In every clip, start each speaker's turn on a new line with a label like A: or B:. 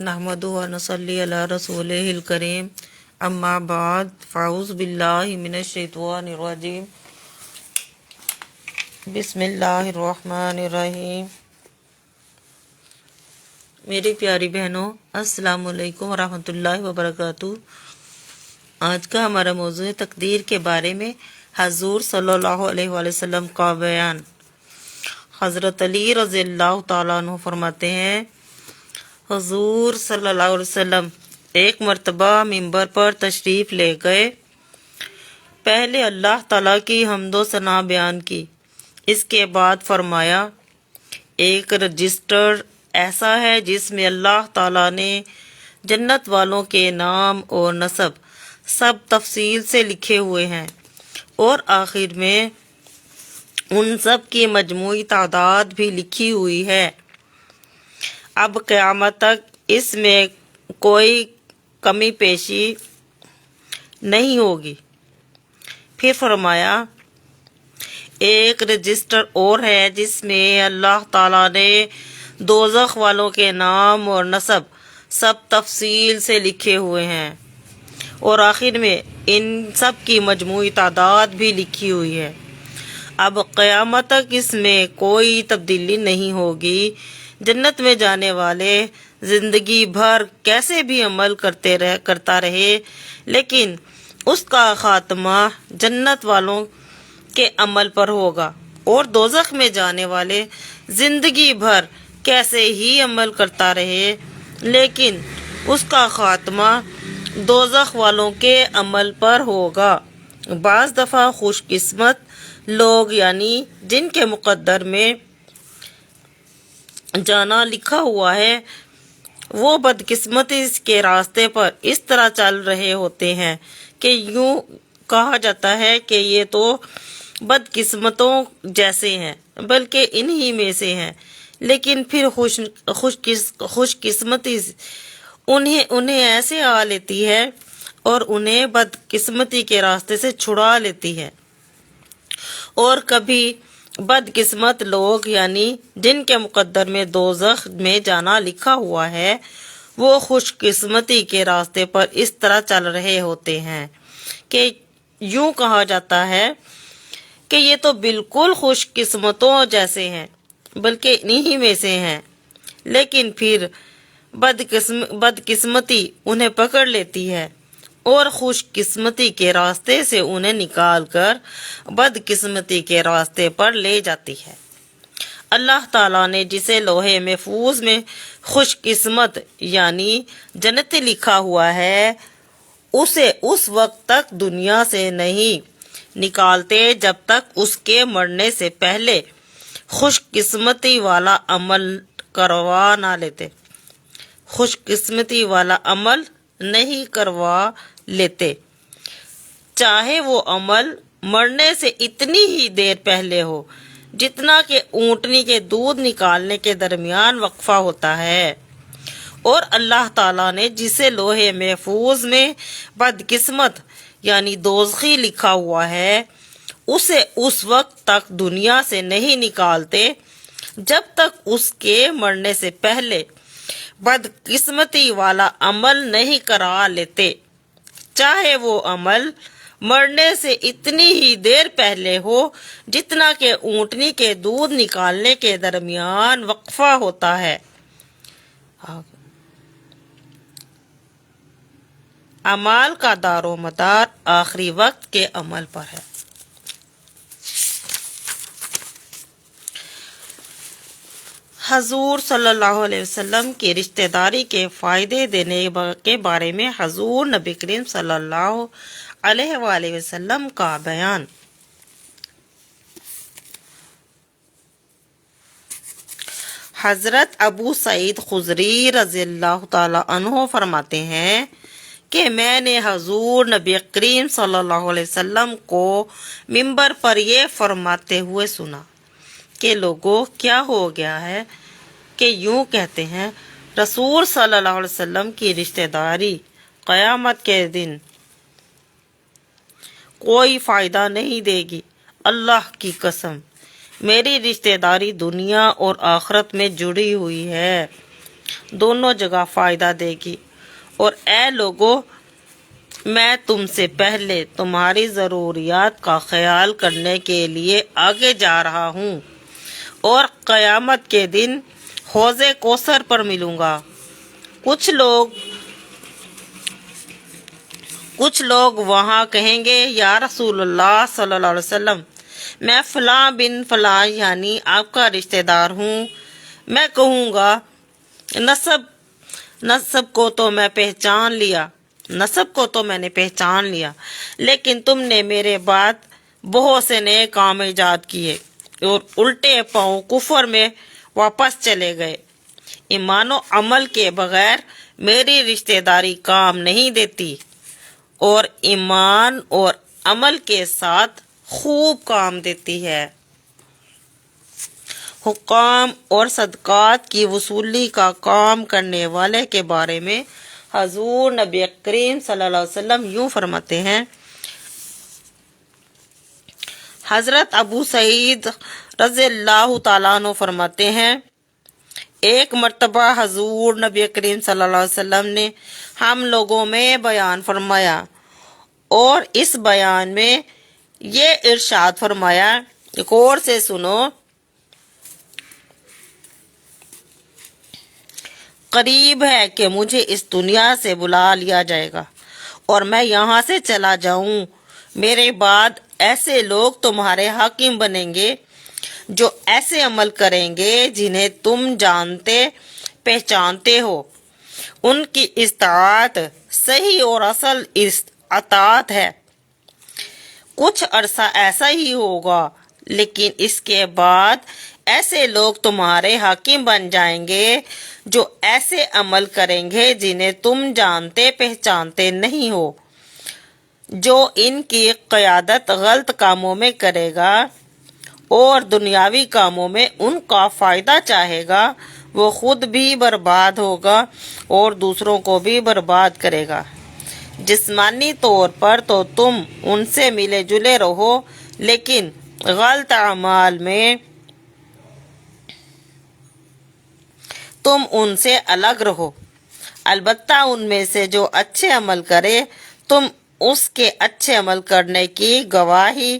A: نحمدہ و نصلی علی رسولہ الکریم اما بعد فاعوذ باللہ من الشیطان الرجیم بسم اللہ الرحمن الرحیم۔ میری پیاری بہنوں، السلام علیکم ورحمۃ اللہ وبرکاتہ۔ آج کا ہمارا موضوع ہے تقدیر کے بارے میں حضور صلی اللہ علیہ وآلہ وسلم کا بیان۔ حضرت علی رضی اللہ تعالیٰ عنہ فرماتے ہیں، حضور صلی اللہ علیہ وسلم ایک مرتبہ ممبر پر تشریف لے گئے۔ پہلے اللہ تعالیٰ کی حمد و ثنا بیان کی، اس کے بعد فرمایا، ایک رجسٹر ایسا ہے جس میں اللہ تعالیٰ نے جنت والوں کے نام اور نسب سب تفصیل سے لکھے ہوئے ہیں، اور آخر میں ان سب کی مجموعی تعداد بھی لکھی ہوئی ہے۔ اب قیامت تک اس میں کوئی کمی پیشی نہیں ہوگی۔ پھر فرمایا، ایک رجسٹر اور ہے جس میں اللہ تعالیٰ نے دوزخ والوں کے نام اور نسب سب تفصیل سے لکھے ہوئے ہیں، اور آخر میں ان سب کی مجموعی تعداد بھی لکھی ہوئی ہے۔ اب قیامت تک اس میں کوئی تبدیلی نہیں ہوگی۔ جنت میں جانے والے زندگی بھر کیسے بھی عمل کرتا رہے، لیکن اس کا خاتمہ جنت والوں کے عمل پر ہوگا، اور دوزخ میں جانے والے زندگی بھر کیسے ہی عمل کرتا رہے، لیکن اس کا خاتمہ دوزخ والوں کے عمل پر ہوگا۔ بعض دفعہ خوش قسمت لوگ، یعنی جن کے مقدر میں جانا لکھا ہوا ہے، وہ بدقسمتی کے راستے پر اس طرح چل رہے ہوتے ہیں کہ یوں کہا جاتا ہے کہ یہ تو بدقسمتوں جیسے ہیں، بلکہ انہی میں سے ہیں، لیکن پھر خوش قسمتی انہیں ایسے آ لیتی ہے اور انہیں بدقسمتی کے راستے سے چھڑا لیتی ہے۔ اور کبھی بدقسمت لوگ، یعنی جن کے مقدر میں دوزخ میں جانا لکھا ہوا ہے، وہ خوش قسمتی کے راستے پر اس طرح چل رہے ہوتے ہیں کہ یوں کہا جاتا ہے کہ یہ تو بالکل خوش قسمتوں جیسے ہیں، بلکہ انہی میں سے ہیں، لیکن پھر بدقسمتی انہیں پکڑ لیتی ہے اور خوش قسمتی کے راستے سے انہیں نکال کر بدقسمتی کے راستے پر لے جاتی ہے۔ اللہ تعالیٰ نے جسے لوہے محفوظ میں خوش قسمت یعنی جنت لکھا ہوا ہے، اسے اس وقت تک دنیا سے نہیں نکالتے جب تک اس کے مرنے سے پہلے خوش قسمتی والا عمل کروا نہ لیتے، خوش قسمتی والا عمل نہیں کروا لیتے، چاہے وہ عمل مرنے سے اتنی ہی دیر پہلے ہو جتنا کہ اونٹنی کے دودھ نکالنے کے درمیان وقفہ ہوتا ہے۔ اور اللہ تعالیٰ نے جسے لوہے محفوظ میں بدقسمت یعنی دوزخی لکھا ہوا ہے، اسے اس وقت تک دنیا سے نہیں نکالتے جب تک اس کے مرنے سے پہلے بدقسمتی والا عمل نہیں کرا لیتے، چاہے وہ عمل مرنے سے اتنی ہی دیر پہلے ہو جتنا کہ اونٹنی کے دودھ نکالنے کے درمیان وقفہ ہوتا ہے۔ اعمال کا دار و مدار آخری وقت کے عمل پر ہے۔ حضور صلی اللہ علیہ وسلم کی رشتہ داری کے فائدے دینے کے بارے میں حضور نبی کریم صلی اللہ علیہ وآلہ وسلم کا بیان۔ حضرت ابو سعید خدری رضی اللہ تعالیٰ عنہ فرماتے ہیں کہ میں نے حضور نبی کریم صلی اللہ علیہ وسلم کو ممبر پر یہ فرماتے ہوئے سنا کہ لوگوں، کیا ہو گیا ہے کہ یوں کہتے ہیں، رسول صلی اللہ علیہ وسلم کی رشتہ داری قیامت کے دن کوئی فائدہ نہیں دے گی۔ اللہ کی قسم، میری رشتہ داری دنیا اور آخرت میں جڑی ہوئی ہے۔ دونوں جگہ فائدہ دے گی۔ اور اے لوگو، میں تم سے پہلے تمہاری ضروریات کا خیال کرنے کے لیے آگے جا رہا ہوں اور قیامت کے دن حوض کوثر پر ملوں گا۔ کچھ لوگ وہاں کہیں گے، یا رسول اللہ صلی اللہ علیہ وسلم، میں فلاں بن فلاں یعنی آپ کا رشتہ دار ہوں۔ میں کہوں گا، نسب کو تو میں نے پہچان لیا، لیکن تم نے میرے بعد بہت سے نئے کام ایجاد کیے اور الٹے پاؤں کفر میں واپس چلے گئے۔ ایمان و عمل کے بغیر میری رشتہ داری کام نہیں دیتی، اور ایمان اور عمل کے ساتھ خوب کام دیتی ہے۔ حکام اور صدقات کی وصولی کا کام کرنے والے کے بارے میں حضور نبی کریم صلی اللہ علیہ وسلم یوں فرماتے ہیں۔ حضرت ابو سعید رضی اللہ تعالیٰ عنہ فرماتے ہیں، ایک مرتبہ حضور نبی کریم صلی اللہ علیہ وسلم نے ہم لوگوں میں بیان فرمایا، اور اس بیان میں یہ ارشاد فرمایا، غور سے سنو، قریب ہے کہ مجھے اس دنیا سے بلا لیا جائے گا اور میں یہاں سے چلا جاؤں۔ میرے بعد ایسے لوگ تمہارے حاکم بنیں گے جو ایسے عمل کریں گے جنہیں تم جانتے پہچانتے ہو۔ ان کی اطاعت صحیح اور اصل اطاعت ہے۔ کچھ عرصہ ایسا ہی ہوگا، لیکن اس کے بعد ایسے لوگ تمہارے حاکم بن جائیں گے جو ایسے عمل کریں گے جنہیں تم جانتے پہچانتے نہیں ہو۔ جو ان کی قیادت غلط کاموں میں کرے گا اور دنیاوی کاموں میں ان کا فائدہ چاہے گا، وہ خود بھی برباد ہوگا اور دوسروں کو بھی برباد کرے گا۔ جسمانی طور پر تو تم ان سے ملے جلے رہو، لیکن غلط اعمال میں تم ان سے الگ رہو۔ البتہ ان میں سے جو اچھے عمل کرے، تم اس کے اچھے عمل کرنے کی گواہی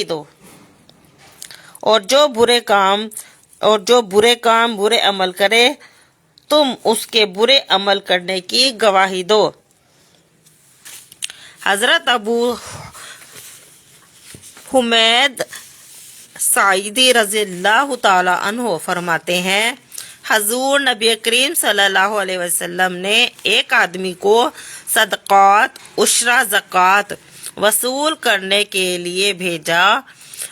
A: دو، اور جو برے عمل کرے، تم اس کے برے عمل کرنے کی گواہی دو۔ حضرت ابو حمید ساعدی رضی اللہ تعالی عنہ فرماتے ہیں، حضور نبی کریم صلی اللہ علیہ وسلم نے ایک آدمی کو صدقات، عشرہ، زکوٰۃ وصول کرنے کے لیے بھیجا۔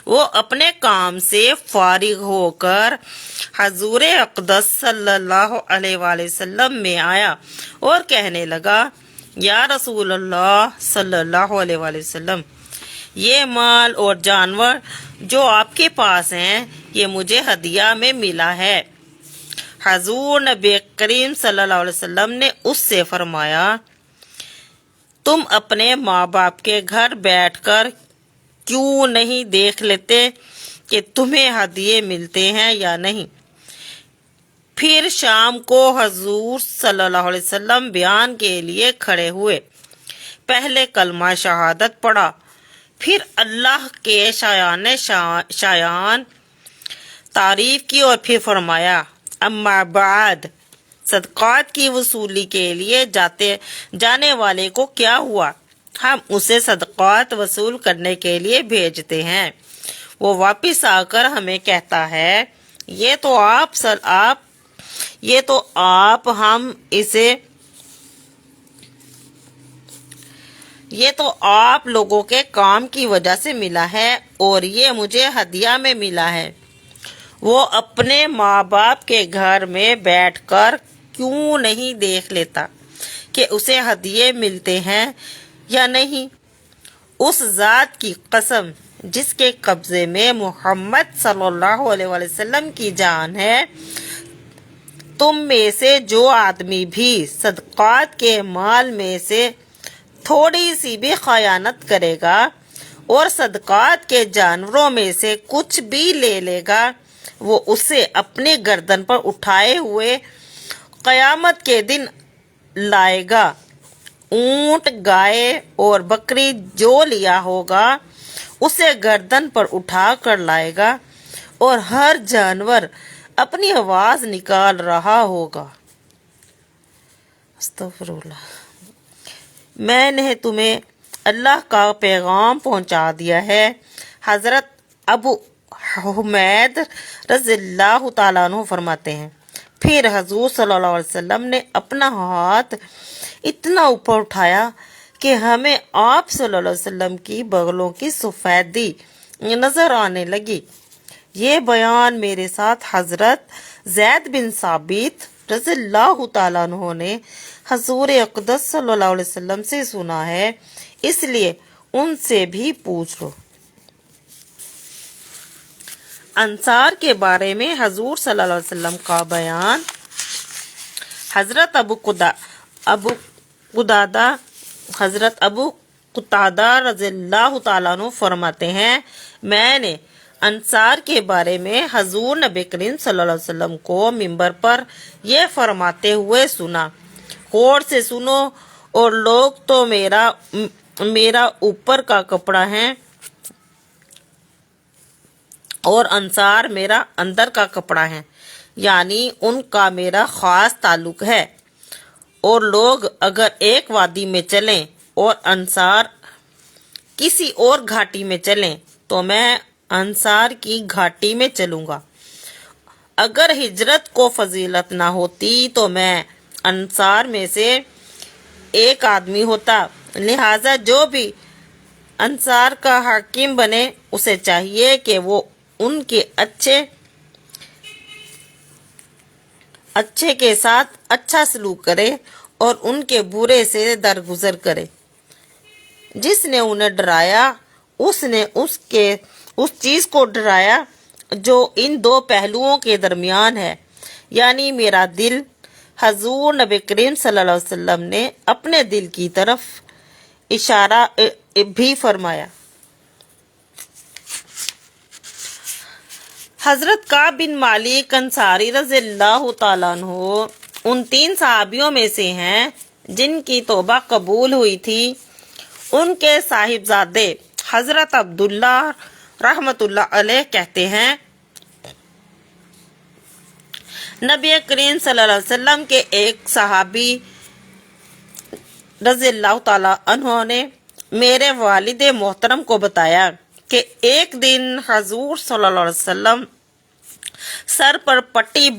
A: وہ اپنے کام سے فارغ ہو کر حضور اقدس صلی اللہ علیہ وآلہ وسلم میں آیا اور کہنے لگا، یا رسول اللہ صلی اللہ علیہ وآلہ وسلم، یہ مال اور جانور جو آپ کے پاس ہیں، یہ مجھے ہدیہ میں ملا ہے۔ حضور نبی کریم صلی اللہ علیہ وسلم نے اس سے فرمایا، تم اپنے ماں باپ کے گھر بیٹھ کر کیوں نہیں دیکھ لیتے کہ تمہیں ہدیے ملتے ہیں یا نہیں؟ پھر شام کو حضور صلی اللہ علیہ وسلم بیان کے لیے کھڑے ہوئے۔ پہلے کلمہ شہادت پڑھا، پھر اللہ کے شایان تعریف کی، اور پھر فرمایا، اما بعد، صدقات کی وصولی کے لیے جانے والے کو کیا ہوا؟ ہم اسے صدقات وصول کرنے کے لیے بھیجتے ہیں، وہ واپس آ کر ہمیں کہتا ہے، یہ تو آپ لوگوں کے کام کی وجہ سے ملا ہے اور یہ مجھے ہدیہ میں ملا ہے۔ وہ اپنے ماں باپ کے گھر میں بیٹھ کر کیوں نہیں دیکھ لیتا کہ اسے ہدیے ملتے ہیں یا نہیں؟ اس ذات کی قسم جس کے قبضے میں محمد صلی اللہ علیہ وسلم کی جان ہے، تم میں سے جو آدمی بھی صدقات کے مال میں سے تھوڑی سی بھی خیانت کرے گا اور صدقات کے جانوروں میں سے کچھ بھی لے لے گا، وہ اسے اپنے گردن پر اٹھائے ہوئے قیامت کے دن لائے گا۔ اونٹ، گائے اور بکری جو لیا ہوگا اسے گردن پر اٹھا کر لائے گا، اور ہر جانور اپنی آواز نکال رہا ہوگا۔ استغفر اللہ۔ میں نے تمہیں اللہ کا پیغام پہنچا دیا ہے۔ حضرت ابو حمید رضی اللہ تعالیٰ عنہ فرماتے ہیں، پھر حضور صلی اللہ علیہ وسلم نے اپنا ہاتھ اتنا اوپر اٹھایا کہ ہمیں آپ صلی اللہ علیہ وسلم کی بغلوں کی سفیدی نظر آنے لگی۔ یہ بیان میرے ساتھ حضرت زید بن ثابت رضی اللہ تعالیٰ عنہ نے حضور اقدس صلی اللہ علیہ وسلم سے سنا ہے، اس لیے ان سے بھی پوچھ لو۔ انصار کے بارے میں حضور صلی اللہ علیہ وسلم کا بیان۔ حضرت ابو قتادہ رضی اللہ تعالیٰ عنہ فرماتے ہیں، میں نے انصار کے بارے میں حضور نبی کریم صلی اللہ علیہ وسلم کو منبر پر یہ فرماتے ہوئے سنا، غور سے سنو، اور لوگ تو میرا اوپر کا کپڑا ہیں اور انصار میرا اندر کا کپڑا ہے، یعنی ان کا میرا خاص تعلق ہے۔ اور لوگ اگر ایک وادی میں چلیں اور انصار کسی اور گھاٹی میں چلیں تو میں انصار کی گھاٹی میں چلوں گا۔ اگر ہجرت کو فضیلت نہ ہوتی تو میں انصار میں سے ایک آدمی ہوتا، لہٰذا جو بھی انصار کا حاکم بنے اسے چاہیے کہ وہ ان کے اچھے کے ساتھ اچھا سلوک کرے اور ان کے برے سے درگزر کرے۔ جس نے انہیں ڈرایا اس نے اس چیز کو ڈرایا جو ان دو پہلوؤں کے درمیان ہے، یعنی میرا دل۔ حضور نبی کریم صلی اللہ علیہ وسلم نے اپنے دل کی طرف اشارہ بھی فرمایا۔ حضرت کعب بن مالک انصاری رضی اللہ تعالیٰ عنہ ان 3 صحابیوں میں سے ہیں جن کی توبہ قبول ہوئی تھی۔ ان کے صاحبزادے حضرت عبداللہ رحمۃ اللہ علیہ کہتے ہیں، نبی کریم صلی اللہ علیہ وسلم کے ایک صحابی رضی اللہ تعالیٰ عنہ نے میرے والد محترم کو بتایا کہ ایک دن حضور صلی اللہ علیہ وسلم سر پر پٹی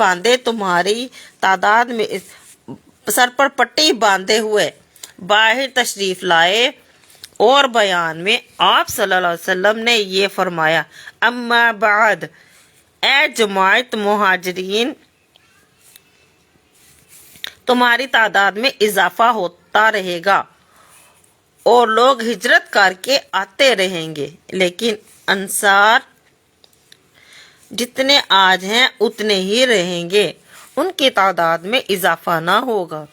A: باندھے ہوئے باہر تشریف لائے، اور بیان میں آپ صلی اللہ علیہ وسلم نے یہ فرمایا، اما بعد، اے جماعت مہاجرین، تمہاری تعداد میں اضافہ ہوتا رہے گا اور لوگ ہجرت کر کے آتے رہیں گے، لیکن انصار جتنے آج ہیں اتنے ہی رہیں گے، ان کی تعداد میں اضافہ نہ ہوگا۔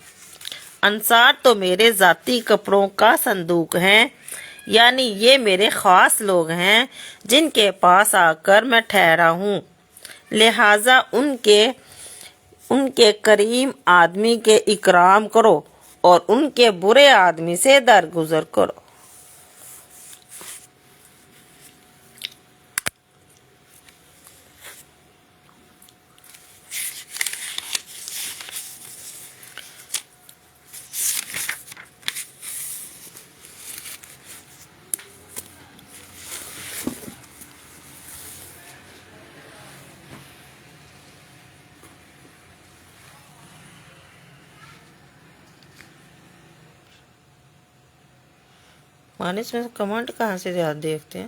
A: انصار تو میرے ذاتی کپڑوں کا صندوق ہیں، یعنی یہ میرے خاص لوگ ہیں جن کے پاس آ کر میں ٹھہرا ہوں، لہٰذا ان کے کریم آدمی کے اکرام کرو اور ان کے برے آدمی سے درگزر کرو۔ مانس میں کمنٹ کہاں سے یاد دیکھتے ہیں؟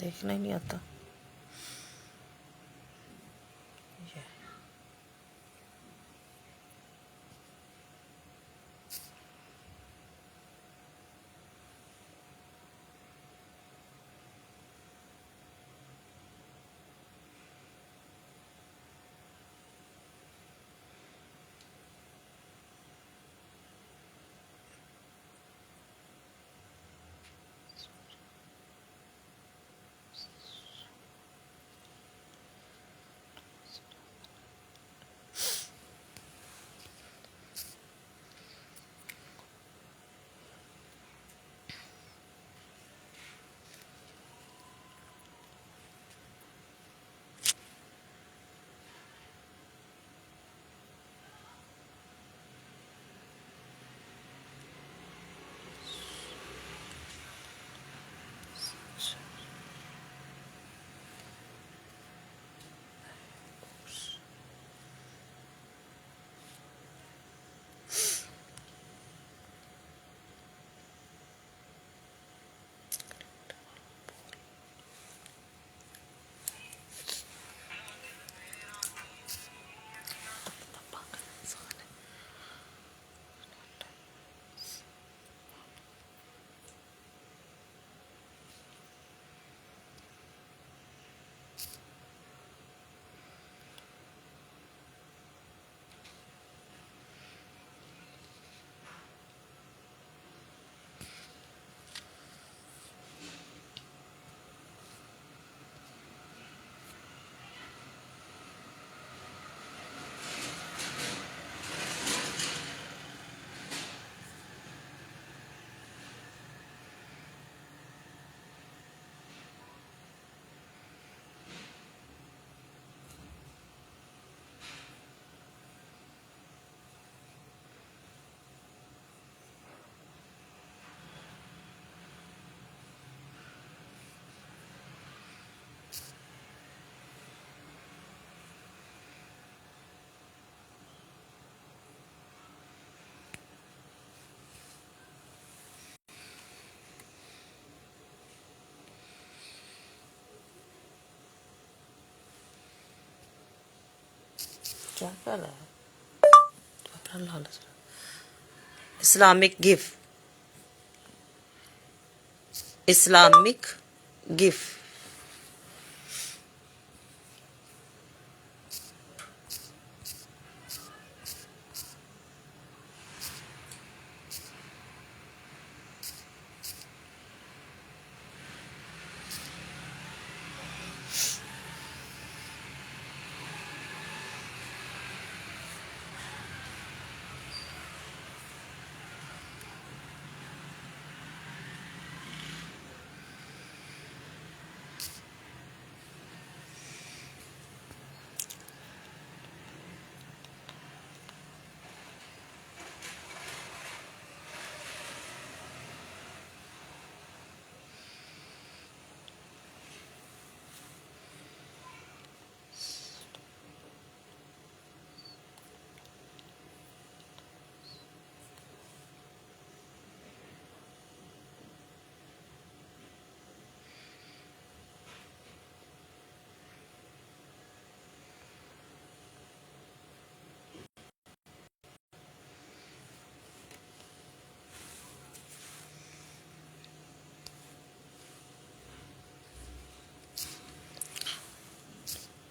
A: دیکھنا ہی نہیں آتا۔ کیا کر رہا ہے اسلامک گفٹ اسلامک گفٹ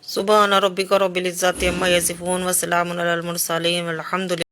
A: سبحان ربک رب العزت عما یصفون وسلام علی المرسلین والحمد للہ